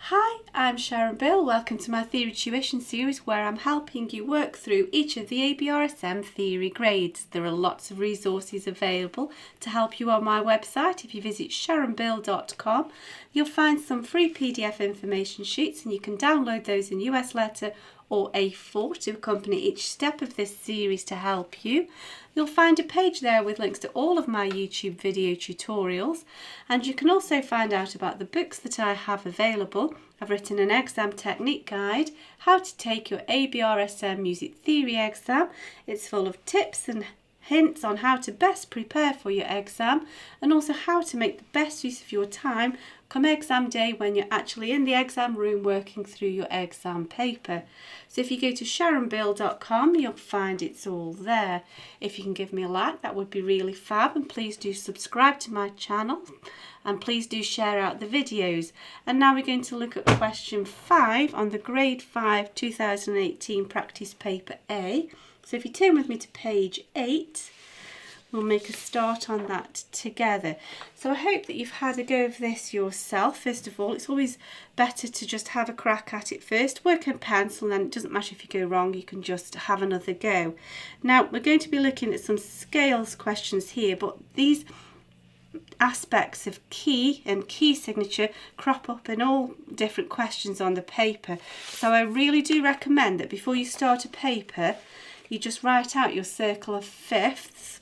Hi, I'm Sharon. Welcome to my theory tuition series where I'm helping you work through each of the ABRSM theory grades. There are lots of resources available to help you on my website. If you visit sharonbill.com, you'll find some free PDF information sheets and you can download those in US letter or A4 to accompany each step of this series to help you. You'll find a page there with links to all of my YouTube video tutorials, and you can also find out about the books that I have available. I've written an exam technique guide, how to take your ABRSM Music Theory Exam. It's full of tips and hints on how to best prepare for your exam and also how to make the best use of your time come exam day when you're actually in the exam room working through your exam paper. So if you go to sharonbill.com, you'll find it's all there. If you can give me a like, that would be really fab, and please do subscribe to my channel and please do share out the videos. And now we're going to look at question 5 on the grade 5 2018 practice paper A. So if you turn with me to page 8, we'll make a start on that together. So I hope that you've had a go of this yourself. First of all, it's always better to just have a crack at it first. Work in pencil, and then it doesn't matter if you go wrong, you can just have another go. Now, we're going to be looking at some scales questions here, but these aspects of key and key signature crop up in all different questions on the paper. So I really do recommend that before you start a paper, you just write out your circle of fifths,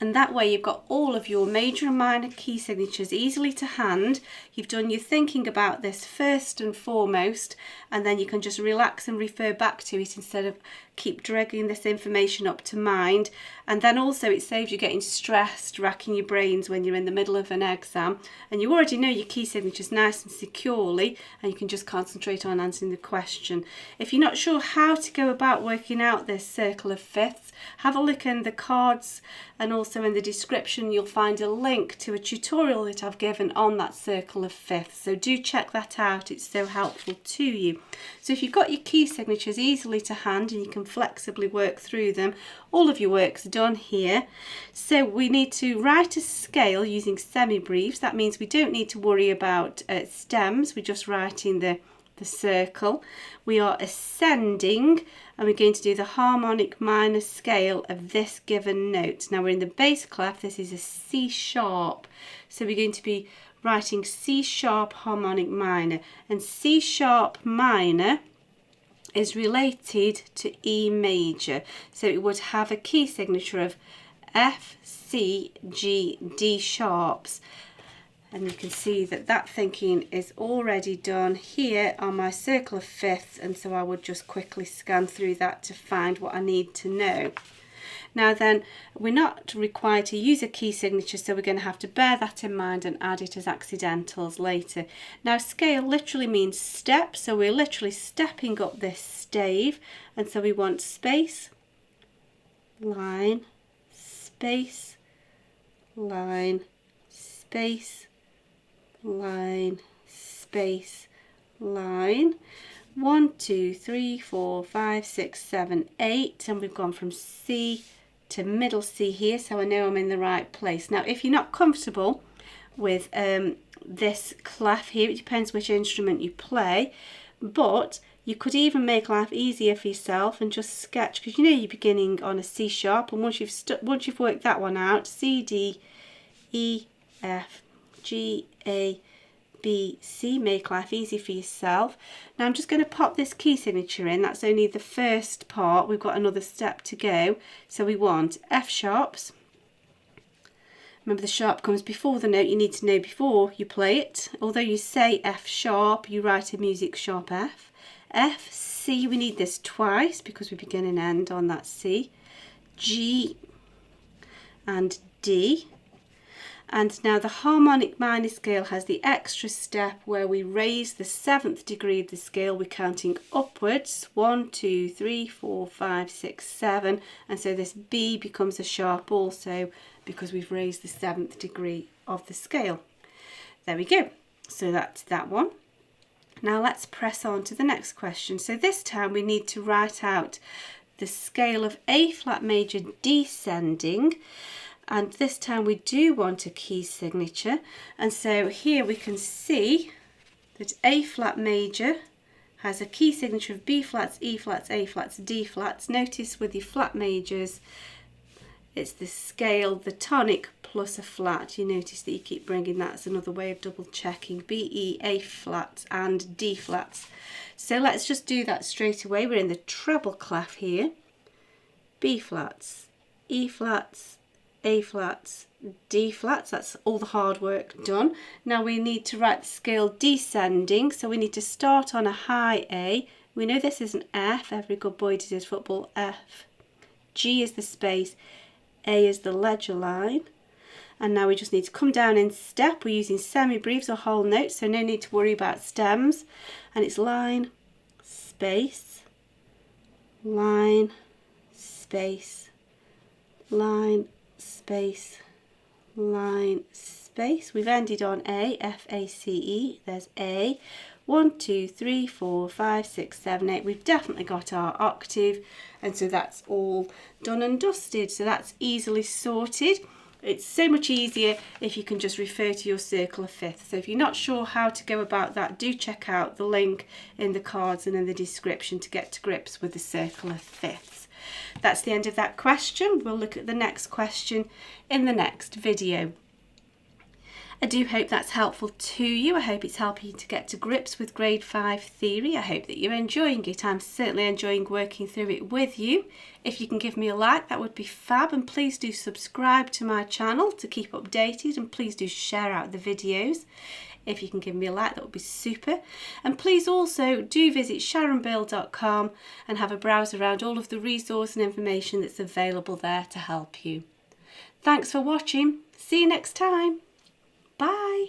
and that way you've got all of your major and minor key signatures easily to hand. You've done your thinking about this first and foremost, and then you can just relax and refer back to it instead of keep dragging this information up to mind. And then also it saves you getting stressed, racking your brains when you're in the middle of an exam, and you already know your key signatures nice and securely, and you can just concentrate on answering the question. If you're not sure how to go about working out this circle of fifths, have a look in the cards, and also in the description you'll find a link to a tutorial that I've given on that circle of fifths. So do check that out, it's so helpful to you. So if you've got your key signatures easily to hand and you can flexibly work through them, all of your work's done here. So we need to write a scale using semi-briefs. That means we don't need to worry about stems, we're just writing the circle. We are ascending, and we're going to do the harmonic minor scale of this given note. Now we're in the bass clef, this is a C sharp, so we're going to be writing C sharp harmonic minor, and C sharp minor is related to E major, so it would have a key signature of F, C, G, D sharps. And you can see that that thinking is already done here on my circle of fifths, and so I would just quickly scan through that to find what I need to know. Now then, we're not required to use a key signature, so we're going to have to bear that in mind and add it as accidentals later. Now scale literally means step, so we're literally stepping up this stave, and so we want space, line, space, line, space, line, space, line. 1, 2, 3, 4, 5, 6, 7, 8, and we've gone from C to middle C here, so I know I'm in the right place. Now if you're not comfortable with this clef here, it depends which instrument you play, but you could even make life easier for yourself and just sketch, because you know you're beginning on a C sharp, and once you've worked that one out, C, D, E, F, G, A, B, C, make life easy for yourself. Now I'm just going to pop this key signature in. That's only the first part. We've got another step to go. So we want F sharps. Remember, the sharp comes before the note. You need to know before you play it. Although you say F sharp, you write a music sharp F. F, C, we need this twice because we begin and end on that C. G and D. And now the harmonic minor scale has the extra step where we raise the 7th degree of the scale. We're counting upwards, 1, 2, 3, 4, 5, 6, 7, and so this B becomes a sharp also because we've raised the 7th degree of the scale. There we go. So that's that one. Now let's press on to the next question. So this time we need to write out the scale of A flat major descending, and this time we do want a key signature, and so here we can see that A flat major has a key signature of B flats, E flats, A flats, D flats. Notice with your flat majors, it's the scale, the tonic plus a flat. You notice that you keep bringing that as another way of double checking. B, E, A flats and D flats. So let's just do that straight away. We're in the treble clef here. B flats, E flats, A flats, D flats. That's all the hard work done. Now we need to write the scale descending. So we need to start on a high A. We know this is an F. Every good boy did his football. F. G is the space. A is the ledger line, and now we just need to come down in step. We're using semi-breves or whole notes, so no need to worry about stems. And it's line, space, line, space, line, space, line, space. We've ended on A, F-A-C-E. There's A. 1, 2, 3, 4, 5, 6, 7, 8. We've definitely got our octave, and so that's all done and dusted. So that's easily sorted. It's so much easier if you can just refer to your circle of fifths. So if you're not sure how to go about that, do check out the link in the cards and in the description to get to grips with the circle of fifths. That's the end of that question. We'll look at the next question in the next video. I do hope that's helpful to you. I hope it's helping you to get to grips with grade 5 theory. I hope that you're enjoying it. I'm certainly enjoying working through it with you. If you can give me a like, that would be fab, and please do subscribe to my channel to keep updated, and please do share out the videos. If you can give me a like, that would be super. And please also do visit sharonbill.com and have a browse around all of the resource and information that's available there to help you. Thanks for watching. See you next time. Bye.